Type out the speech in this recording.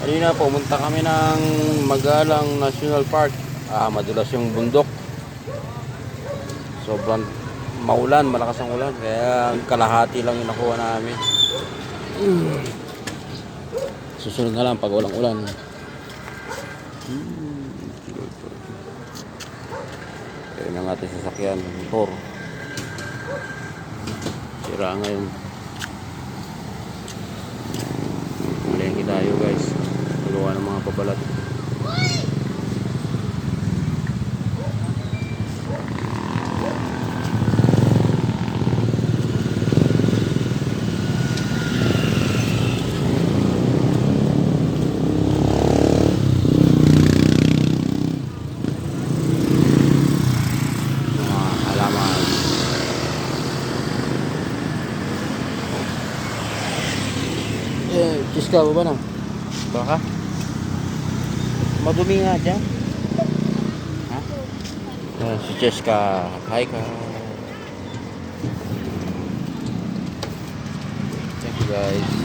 Kanina pumunta kami ng Magalang National Park. Madulas yung bundok. Sobrang maulan, malakas ang ulan. Kaya kalahati lang yung nakuha namin. Susunod na lang pag walang ulan. Kaya ng ating sasakyan, motor. Sira ngayon. Malengke tayo guys. Gawa ng mga pabalat. Cheska, baba na. Baka? Madumi nga dyan. Ha? Si Cheska. Hi ka. Thank you guys.